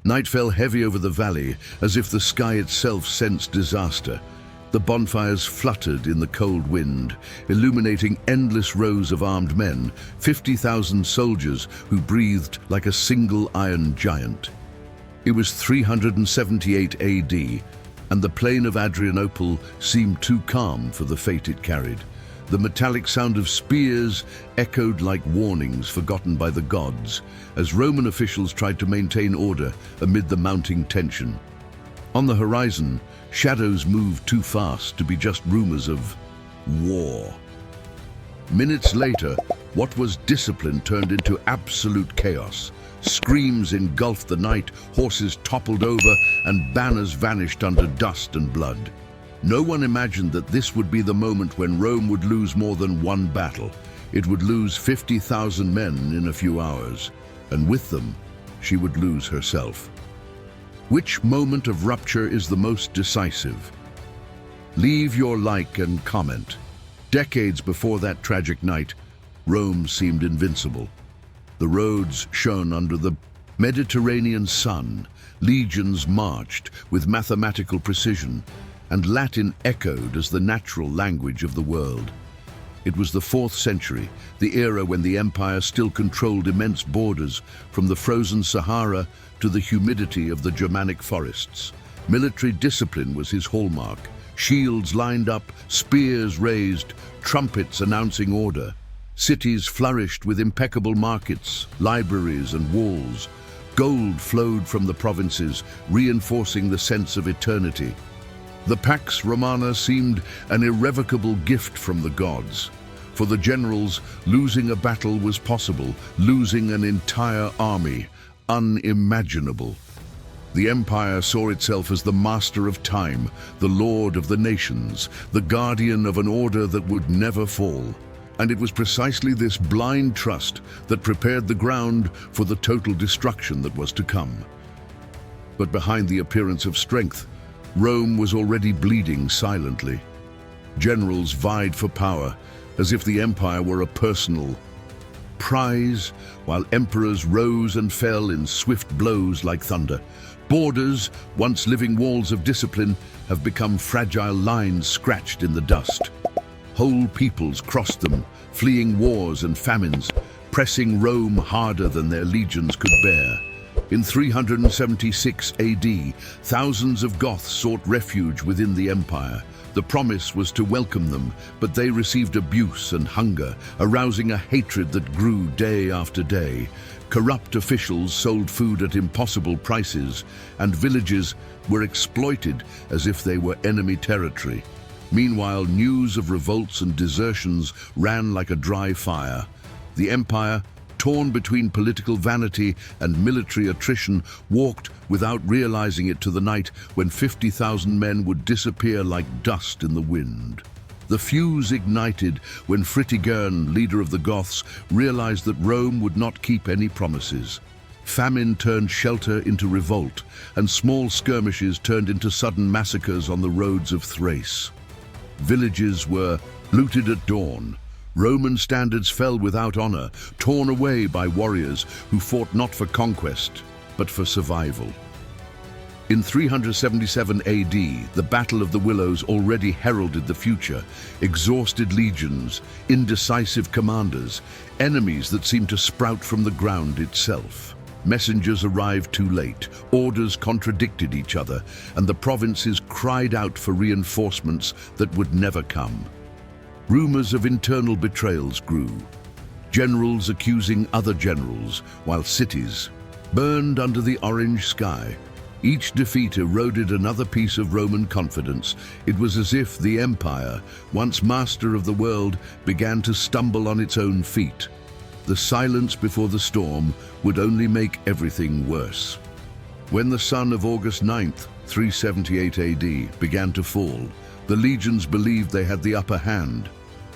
Night fell heavy over the valley, as if the sky itself sensed disaster. The bonfires fluttered in the cold wind, illuminating endless rows of armed men, 50,000 soldiers who breathed like a single iron giant. It was 378 AD, and the plain of Adrianople seemed too calm for the fate it carried. The metallic sound of spears echoed like warnings forgotten by the gods, as Roman officials tried to maintain order amid the mounting tension. On the horizon, shadows moved too fast to be just rumors of war. Minutes later, what was discipline turned into absolute chaos. Screams engulfed the night, horses toppled over, and banners vanished under dust and blood. No one imagined that this would be the moment when Rome would lose more than one battle. It would lose 50,000 men in a few hours, and with them, she would lose herself. Which moment of rupture is the most decisive? Leave your like and comment. Decades before that tragic night, Rome seemed invincible. The roads shone under the Mediterranean sun, legions marched with mathematical precision, and Latin echoed as the natural language of the world. It was the 4th century, the era when the empire still controlled immense borders from the frozen Sahara to the humidity of the Germanic forests. Military discipline was his hallmark. Shields lined up, spears raised, trumpets announcing order. Cities flourished with impeccable markets, libraries and walls. Gold flowed from the provinces, reinforcing the sense of eternity. The Pax Romana seemed an irrevocable gift from the gods. For the generals, losing a battle was possible, losing an entire army, unimaginable. The empire saw itself as the master of time, the lord of the nations, the guardian of an order that would never fall. And it was precisely this blind trust that prepared the ground for the total destruction that was to come. But behind the appearance of strength, Rome was already bleeding silently. Generals vied for power, as if the empire were a personal prize, while emperors rose and fell in swift blows like thunder. Borders, once living walls of discipline, have become fragile lines scratched in the dust. Whole peoples crossed them, fleeing wars and famines, pressing Rome harder than their legions could bear. In 376 AD, thousands of Goths sought refuge within the empire. The promise was to welcome them, but they received abuse and hunger, arousing a hatred that grew day after day. Corrupt officials sold food at impossible prices, and villages were exploited as if they were enemy territory. Meanwhile, news of revolts and desertions ran like a dry fire. The empire, torn between political vanity and military attrition, walked without realizing it to the night when 50,000 men would disappear like dust in the wind. The fuse ignited when Fritigern, leader of the Goths, realized that Rome would not keep any promises. Famine turned shelter into revolt, and small skirmishes turned into sudden massacres on the roads of Thrace. Villages were looted at dawn. Roman standards fell without honor, torn away by warriors who fought not for conquest, but for survival. In 377 AD, the Battle of the Willows already heralded the future. Exhausted legions, indecisive commanders, enemies that seemed to sprout from the ground itself. Messengers arrived too late, orders contradicted each other, and the provinces cried out for reinforcements that would never come. Rumors of internal betrayals grew, generals accusing other generals, while cities burned under the orange sky. Each defeat eroded another piece of Roman confidence. It was as if the empire, once master of the world, began to stumble on its own feet. The silence before the storm would only make everything worse. When the sun of August 9th, 378 AD, began to fall, the legions believed they had the upper hand.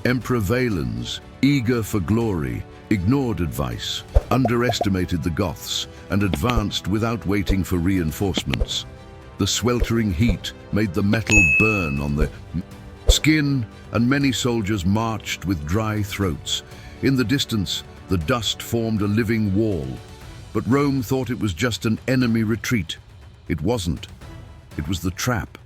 Emperor Valens, eager for glory, ignored advice, underestimated the Goths, and advanced without waiting for reinforcements. The sweltering heat made the metal burn on the skin, and many soldiers marched with dry throats. In the distance, the dust formed a living wall. But Rome thought it was just an enemy retreat. It wasn't. It was the trap.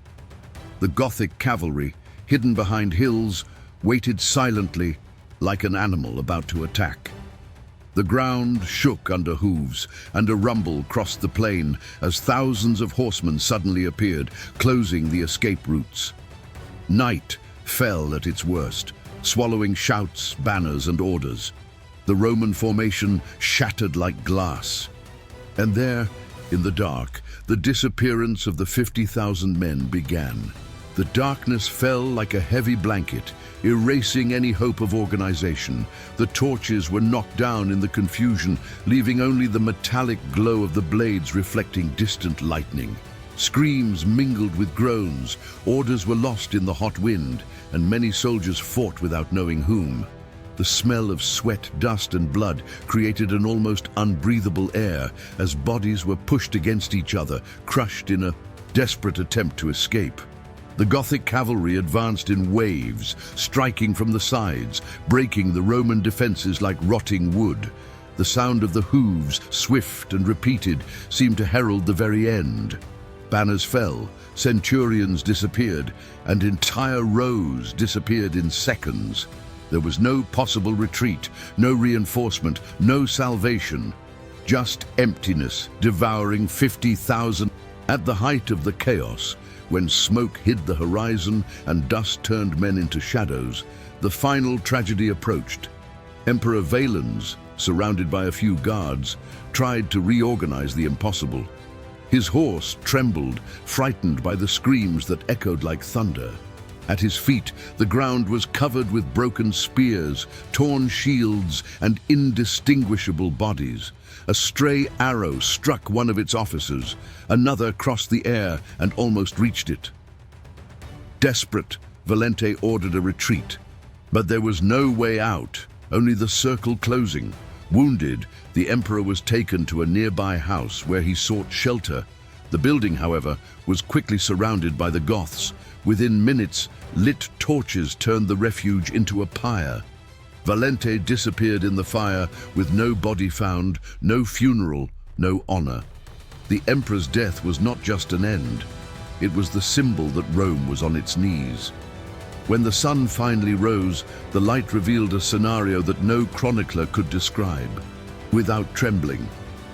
The Gothic cavalry, hidden behind hills, waited silently like an animal about to attack. The ground shook under hooves, and a rumble crossed the plain as thousands of horsemen suddenly appeared, closing the escape routes. Night fell at its worst, swallowing shouts, banners, and orders. The Roman formation shattered like glass. And there, in the dark, the disappearance of the 50,000 men began. The darkness fell like a heavy blanket, erasing any hope of organization. The torches were knocked down in the confusion, leaving only the metallic glow of the blades reflecting distant lightning. Screams mingled with groans, orders were lost in the hot wind, and many soldiers fought without knowing whom. The smell of sweat, dust, and blood created an almost unbreathable air as bodies were pushed against each other, crushed in a desperate attempt to escape. The Gothic cavalry advanced in waves, striking from the sides, breaking the Roman defenses like rotting wood. The sound of the hooves, swift and repeated, seemed to herald the very end. Banners fell, centurions disappeared, and entire rows disappeared in seconds. There was no possible retreat, no reinforcement, no salvation. Just emptiness devouring 50,000. At the height of the chaos, when smoke hid the horizon and dust turned men into shadows, the final tragedy approached. Emperor Valens, surrounded by a few guards, tried to reorganize the impossible. His horse trembled, frightened by the screams that echoed like thunder. At his feet, the ground was covered with broken spears, torn shields, and indistinguishable bodies. A stray arrow struck one of its officers. Another crossed the air and almost reached it. Desperate, Valente ordered a retreat. But there was no way out, only the circle closing. Wounded, the emperor was taken to a nearby house where he sought shelter. The building, however, was quickly surrounded by the Goths. Within minutes, lit torches turned the refuge into a pyre. Valente disappeared in the fire with no body found, no funeral, no honor. The emperor's death was not just an end. It was the symbol that Rome was on its knees. When the sun finally rose, the light revealed a scenario that no chronicler could describe. Without trembling,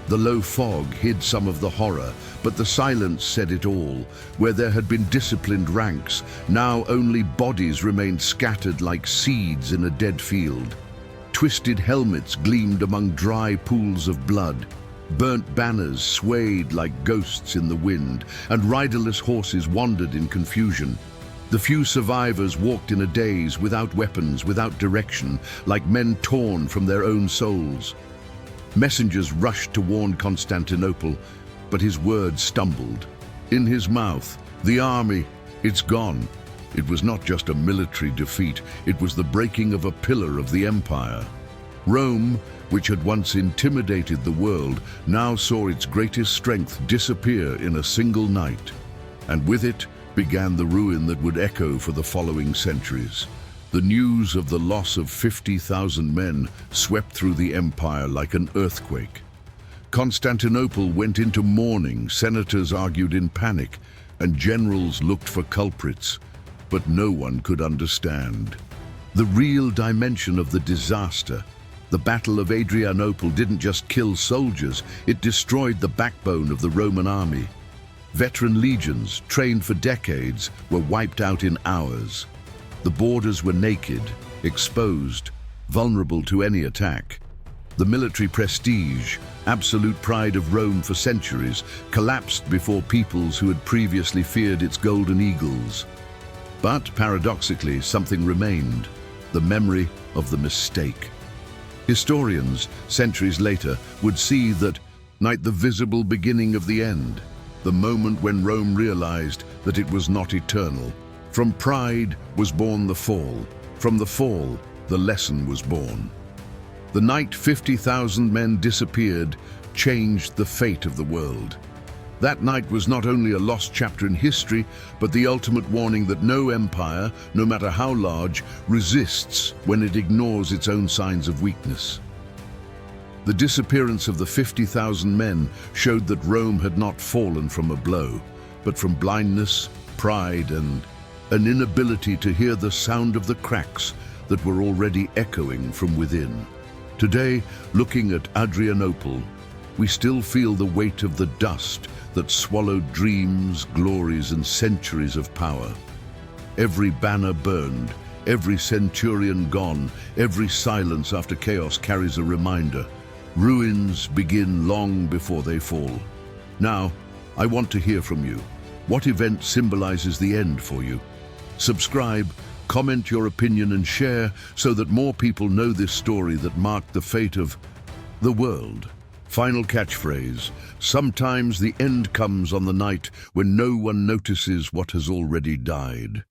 the low fog hid some of the horror, but the silence said it all. Where there had been disciplined ranks, now only bodies remained scattered like seeds in a dead field. Twisted helmets gleamed among dry pools of blood. Burnt banners swayed like ghosts in the wind, and riderless horses wandered in confusion. The few survivors walked in a daze, without weapons, without direction, like men torn from their own souls. Messengers rushed to warn Constantinople, but his words stumbled. In his mouth, the army, it's gone. It was not just a military defeat, it was the breaking of a pillar of the empire. Rome, which had once intimidated the world, now saw its greatest strength disappear in a single night. And with it began the ruin that would echo for the following centuries. The news of the loss of 50,000 men swept through the empire like an earthquake. Constantinople went into mourning, senators argued in panic, and generals looked for culprits, but no one could understand the real dimension of the disaster. The Battle of Adrianople didn't just kill soldiers, it destroyed the backbone of the Roman army. Veteran legions, trained for decades, were wiped out in hours. The borders were naked, exposed, vulnerable to any attack. The military prestige, absolute pride of Rome for centuries, collapsed before peoples who had previously feared its golden eagles. But paradoxically, something remained: the memory of the mistake. Historians, centuries later, would see that night the visible beginning of the end, the moment when Rome realized that it was not eternal. From pride was born the fall. From the fall, the lesson was born. The night 50,000 men disappeared changed the fate of the world. That night was not only a lost chapter in history, but the ultimate warning that no empire, no matter how large, resists when it ignores its own signs of weakness. The disappearance of the 50,000 men showed that Rome had not fallen from a blow, but from blindness, pride, and an inability to hear the sound of the cracks that were already echoing from within. Today, looking at Adrianople, we still feel the weight of the dust that swallowed dreams, glories, and centuries of power. Every banner burned, every centurion gone, every silence after chaos carries a reminder. Ruins begin long before they fall. Now, I want to hear from you. What event symbolizes the end for you? Subscribe, comment your opinion, and share so that more people know this story that marked the fate of the world. Final catchphrase: sometimes the end comes on the night when no one notices what has already died.